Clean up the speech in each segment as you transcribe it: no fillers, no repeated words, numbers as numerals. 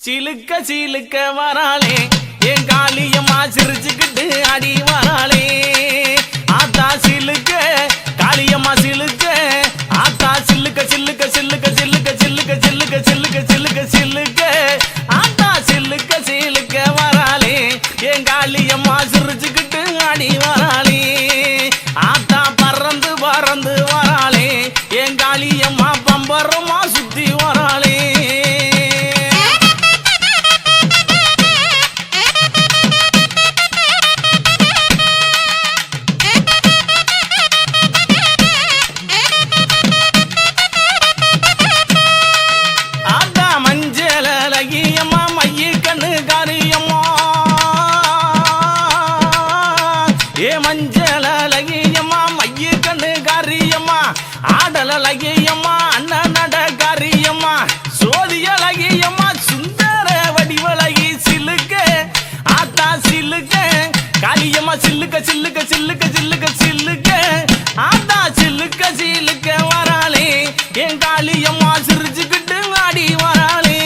சிலுக்க சிலுக்க வராளே என் காளியம்மா சிரிச்சுக்கிட்டு அடி வராளே ஆத்தா சிலுக்க காளியம்மா சிலுக்க ஆத்தா சிலுக்க சிலுக்க சிலுக்க சிலுக்க சிலுக்க சிலுக்க சிலுக்க சிலுக்க சிலுக்க ஆத்தா சிலுக்க சிலுக்க வராளே என் காளியம்மா சிரிச்சுக்கிட்டு அடி வராளே ஆத்தா பறந்து பறந்து வராளே என் காளியம்மா பம்பரமா சுத்தி வராளே மஞ்சள் அழகியம்மா மைய கண்ணு காரியம்மா ஆடல் அழகியம்மா அண்ணன் நட காரியம்மா சோதி அழகியம்மா சுந்தர வடிவழகி சிலுக்க ஆத்தா சிலுக்க காளியம்மா சில்லுக்க சில்லுக்க சில்லுக்க சில்லுக்க சில்லுக்க ஆத்தா சில்லுக்க சிலுக்க வராளே என் காளியம்மா சிரிச்சுக்கிட்டு ஆடி வராளே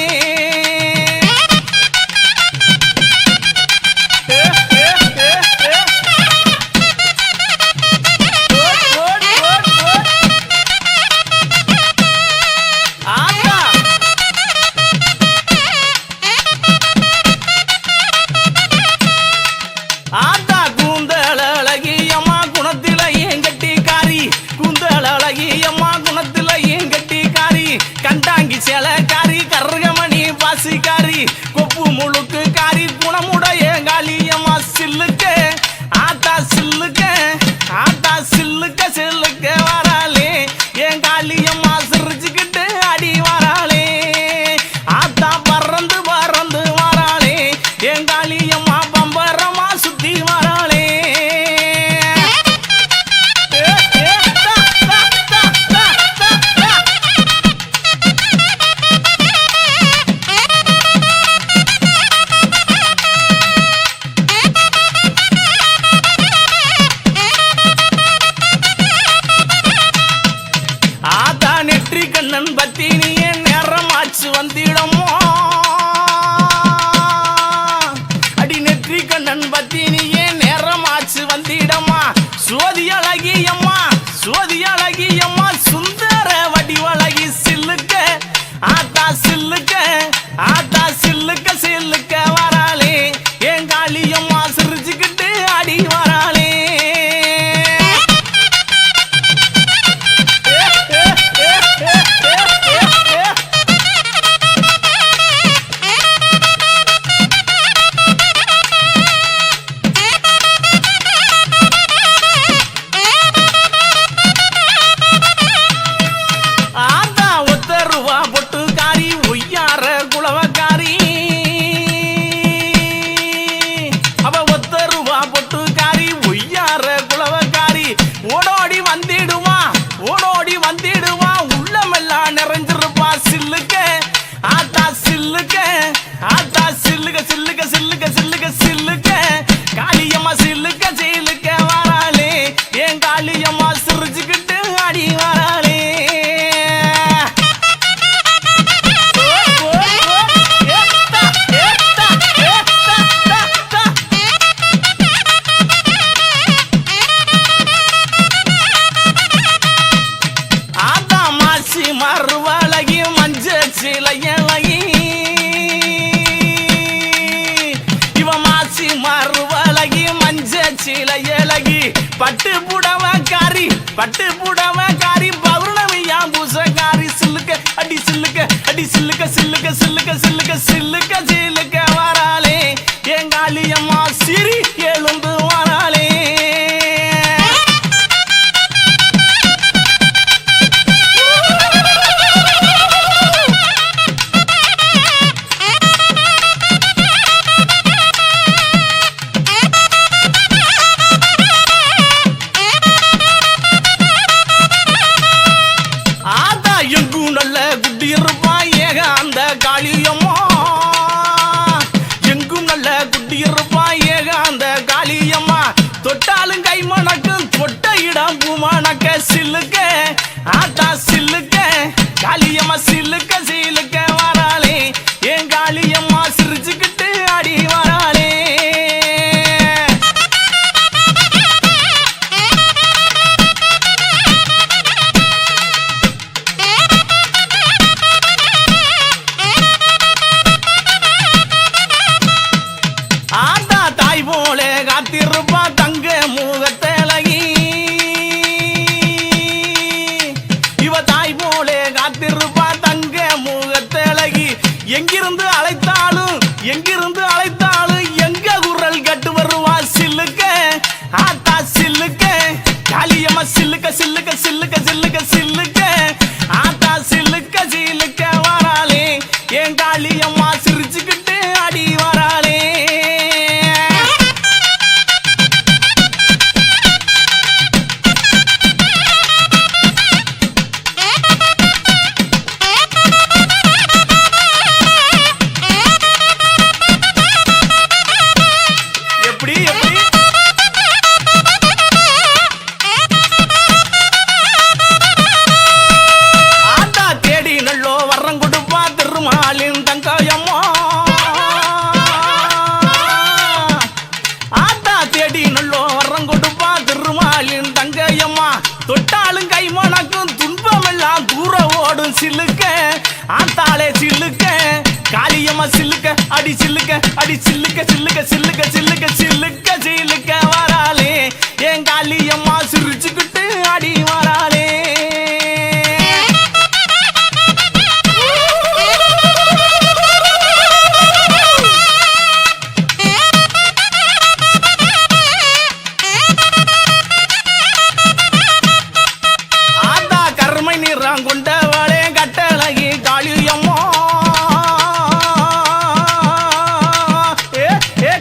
ஆத்தா கூந்தல் அழகியம்மா குணத்தில ஏன் கட்டிக்காரி கூந்தல் அழகியம்மா குணத்தில ஏன் கட்டிக்காரி கண்டாங்கி சேலக்காரி கருகமணி பாசிக்காரி கொப்பு முழுக்கு காரி குணமுடைய காளியம்மா சில்லுக்க ஆத்தா சில்லுக்க ஆத்தா சில்லுக்க சில்லுக்க வராளே என் காளியம்மா சிரிச்சுக்கிட்டு அடி வராளே ஆத்தா பறந்து பறந்து வராளே என் காளியம்மா பம்பரமா சுத்தி வராளே ஆத்தா நெற்றி கண்ணன் பத்தி நீ நேரமாச்சு வந்திடமோ அடி நெற்றி கண்ணன் பத்தி நீ நேரமாச்சு வந்திடமா சோதி அழகியம்மா சோதி அழகியம்மா சுந்தர வடிவழகி சில்லுக்க ஆத்தா சில்லுக்க ஆத்தா சில்லுக்க சில்லுக்க வராளே என் காளியம்மா சிரிச்சுக்கிட்டு அடி வராளே ஆத்தா ஒத்த ரூபா பொட்டுக்காரி ஒய்யார குளவக்காரி அவ ஒத்த ரூபா பொட்டுக்காரி ஒய்யார குளவக்காரி ஓடோடி வந்திடுவா ஓடோடி வந்திடுவா உள்ளமெல்லாம் நிறைஞ்சிருப்பா சில்லுக்க ஆத்தா சில்லுக்க ஆத்தா சில்லுக்க சில்லுக்க சில்லுக்க சில்லுக்க சில்லுக்க காளியம்மா சில்லுக்க சில்லுக்க வராளே என் காளியம்மா சிரிச்சுக்கிட்டு அடி வராளே ஆத்தா மாசி மறுவழகி மஞ்ச சிலையழகி இவ மாசி மறுவழகி மஞ்ச சிலையழகி பட்டு புடவக்காரி பட்டு புடவக்காரி பௌர்ணமியா பூசக்காரி சில்லுக்க அடி சில்லுக்க அடி சில்லுக்க சில்லுக்க சில்லுக்க சில்லுக்க சில்லுக்க சில்லுக்க வராளே என் காளியம்மா சிரி எழுந்து வராளே ஆத்தா எங்கும் நல்ல குட்டி இருப்பா ஏக அந்த காளியம்மா எங்கும் நல்ல குட்டி இருப்பா ஏக அந்த காளியம்மா தொட்டா எங்கிருந்து அழைத்தாலும் எங்க குரல் கட்டு வருவா சில்லுக்க ஆத்தா சில்லுக்க காளியம்மா சில்லுக்க சில்லுக்க சில்லுக்க சில்லுக்க சில்லுக்க ஆத்தா சில்லுக்க சில்லுக்க வராளே என் காளியம்மா சிரிச்சுக்கிட்டு அடி வராளே தொட்டாலும் கைமணக்கும் துன்பமெல்லாம் தூர ஓடும் சில்லுக்க ஆத்தாளே சில்லுக்க காளியம்மா சில்லுக்க அடி சில்லுக்க அடி சில்லுக்க சில்லுக்க சில்லுக்க சில்லுக்க சில்லுக்க சில்லுக்க வராளே என் காளியம்மா சிரிச்சுக்கிட்டு அடி வராளே கொண்டவளே கட்டழகி காளியம்மா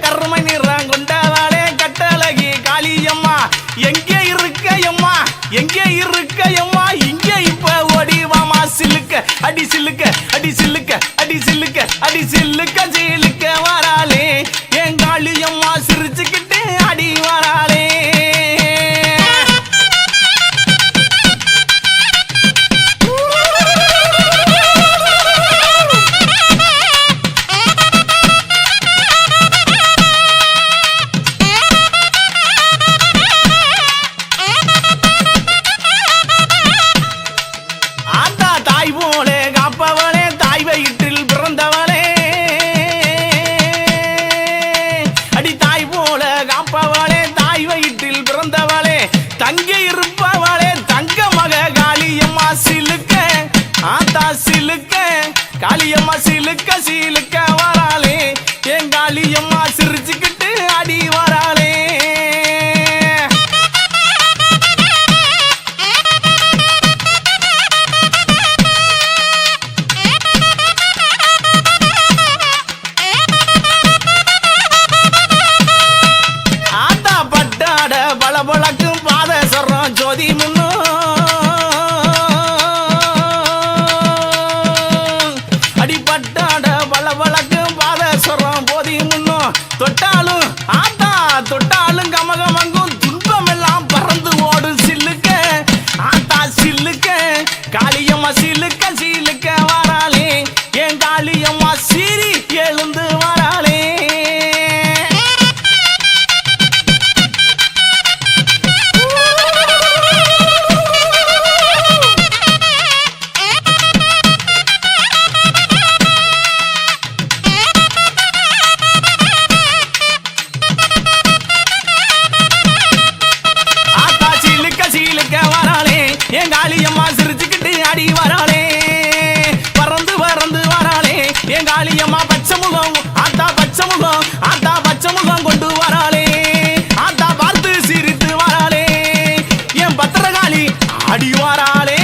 கருமை நிறம் கொண்டவளே கட்டழகி காளியம்மா எங்கே இருக்கையம்மா எங்கே இருக்கையம்மா இங்கே இப்ப ஓடிவாமா சில்லுக்க அடி சில்லுக்க அடி சில்லுக்க அடி சில்லுக்க அடி சில்லுக்க சில்லுக்க வராளே என் காளியம்மா சிரிச்சுக்கிட்டு அடி வராளே தங்கே இருப்பவளே தங்க மக காளியம்மா சிலுக்க ஆத்தா சிலுக்க காளியம்மா சிலுக்க சிலுக்க வராளே என் காளியம்மா சிரிச்சுக்கிட்டு அடி வராளே ஆத்தா பட்டாட பளபளக்கும் ஜோதி முன்னோ அடிப்பட்டாட பளபளக்கும் பாதேஸ்வரம் போதி முன்னோ தொட்டாலும் ஆத்தா தொட்டாலும் கமகமங்கும் துன்பம் எல்லாம் பறந்து ஓடும் சில்லுக்க ஆத்தா சில்லுக்க காளியம்மா சில்லுக்க சில்லுக்க வராளே என் காளியம்மா சீரி எழுந்து வராளே என் காளியம்மா சிரிச்சுக்கிட்டு அடி வராளே பறந்து பறந்து வராளே என் காளியம்மா பச்சை முகம் ஆத்தா பச்சை முகம் ஆத்தா பச்சை முகம் கொண்டு வராளே ஆத்தா பார்த்து சிரித்து வராளே என் பத்திரகாளி அடி வராளே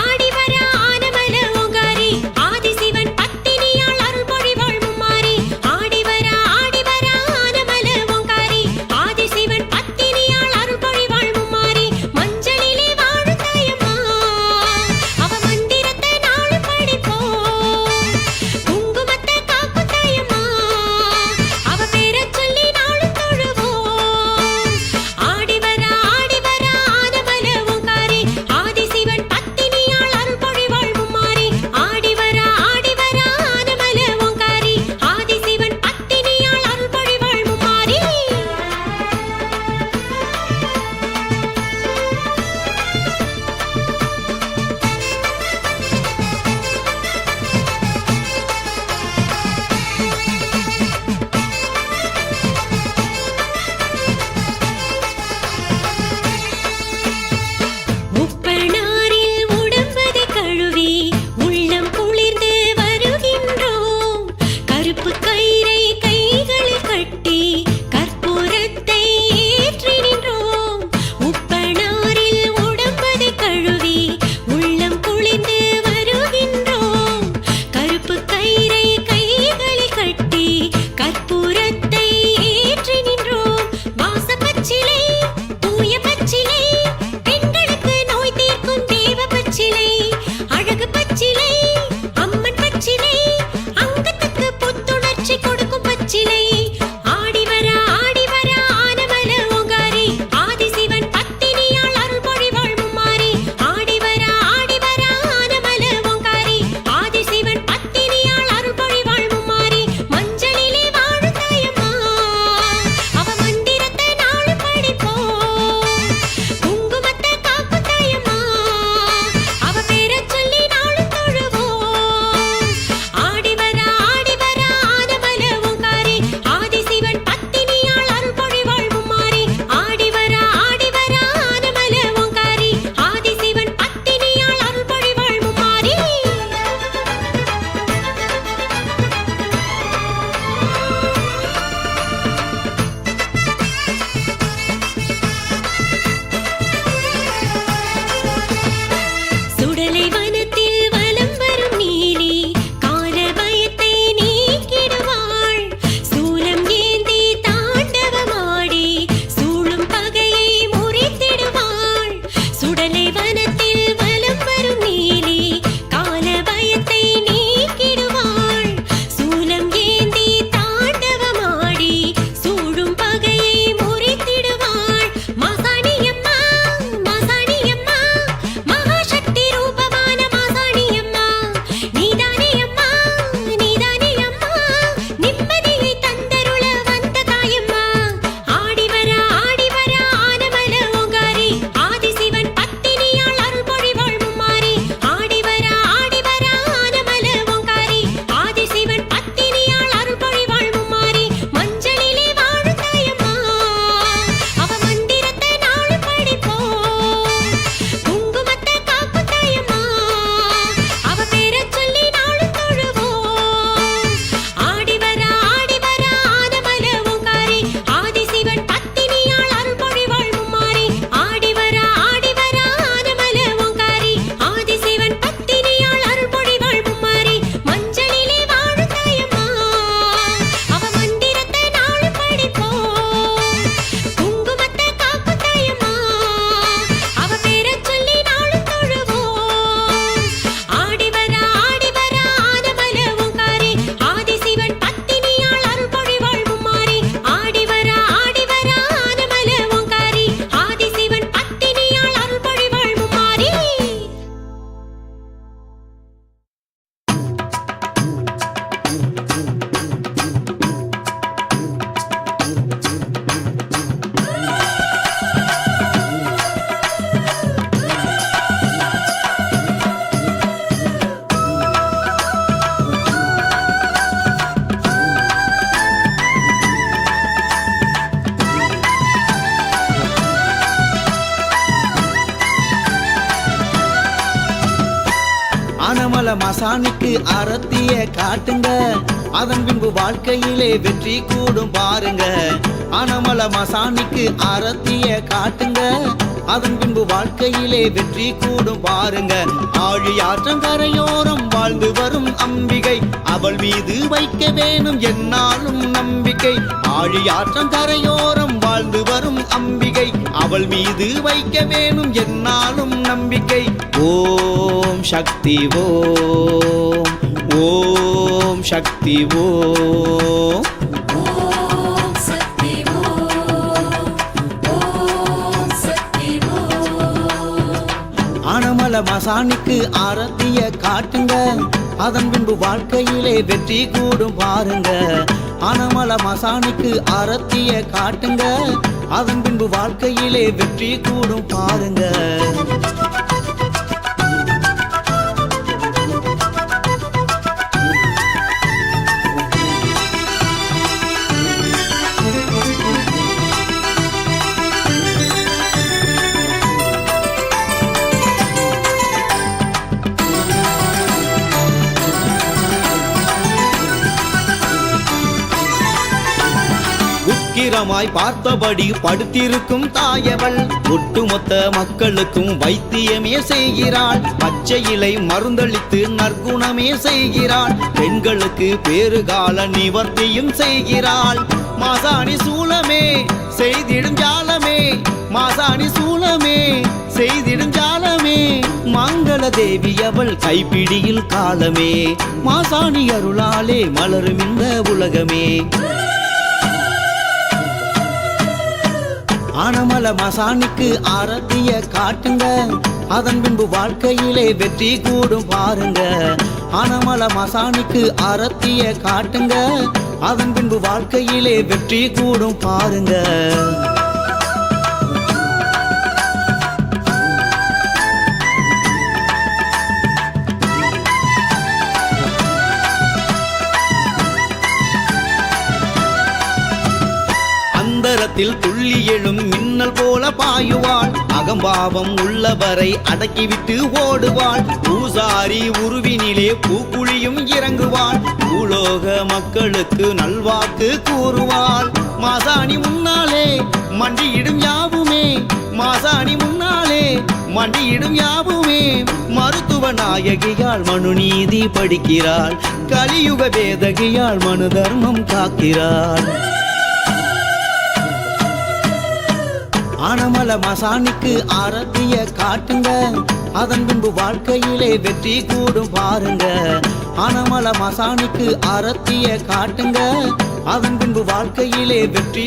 ஆடி வர ஆனமல மசானிக்கு அரத்திய காட்டுங்க, அதன் பின்பு வாழ்க்கையிலே வெற்றி கூடும் பாருங்க. ஆனமல மசானிக்கு அரத்திய காட்டுங்க, அதன் பின்பு வாழ்க்கையிலே வெற்றி கூடும் பாருங்க. ஆழியாற்றங் கரையோரம் வாழ்ந்து வரும் அம்பிகை, அவள் மீது வைக்க வேணும் என்னாலும் நம்பிக்கை. ஆழியாற்றங் கரையோரம் வாழ்ந்து வரும் அம்பிகை, அவள் மீது வைக்க வேணும் என்னாலும் நம்பிக்கை. ஓம் சக்தி ஓம், ஓம் சக்தி ஓம். ஆனமல மசானிக்கு ஆரத்திய காட்டுங்க, அதன் பின்பு வாழ்க்கையிலே வெற்றி கூடும் பாருங்க. ஆனமல மசானிக்கு ஆரத்திய காட்டுங்க, அதன் பின்பு வாழ்க்கையிலே வெற்றி கூடும் பாருங்க. உக்கிரமாய் பார்த்தபடி படுத்திருக்கும் தாயவள், ஒட்டுமொத்த மக்களுக்கும் வைத்தியமே செய்கிறாள். பச்சை இலை மருந்தளித்து நற்குணமே செய்கிறாள். பெண்களுக்கு பேறுகால நிவர்த்தியும் செய்கிறாள். மாசாணி சூலமே செய்திடும் ஜாலமே, மாசாணி சூலமே செய்திடும் ஜாலமே. மங்கள தேவி அவள் கைப்பிடியில் காலமே, மாசாணி அருளாலே மலரும் இந்த உலகமே. ஆனமல மசானிக்கு ஆரத்திய காட்டுங்க, அதன் பின்பு வாழ்க்கையிலே வெற்றி கூடும் பாருங்க. ஆனமல மசானிக்கு ஆரத்திய காட்டுங்க, அதன் பின்பு வாழ்க்கையிலே வெற்றி கூடும் பாருங்க. அந்தரத்தில் துள்ளி எழும் மின்னல் போல பாயுவாள். அகம்பாவம் உள்ளவரை அடக்கிவிட்டு ஓடுவாள். பூசாரி உருவினிலே பூக்குழியும் இறங்குவாள். பூலோக மக்களுக்கு நல்வாக்கு கூறுவாள். மாசாணி முன்னாலே மண்டியிடும் யாவுமே, மாசாணி முன்னாலே மண்டியிடும் யாவுமே. மருத்துவ நாயகியால் மனுநீதி படிக்கிறாள். கலியுக வேதகியால் மனு தர்மம் காக்கிறாள். ஆனமல மசானிக்கு ஆரத்திய காட்டுங்க, அதன் பின்பு வாழ்க்கையிலே வெற்றி கூடும் பாருங்க. ஆனமல மசானிக்கு ஆரத்திய காட்டுங்க, அதன் பின்பு வாழ்க்கையிலே வெற்றி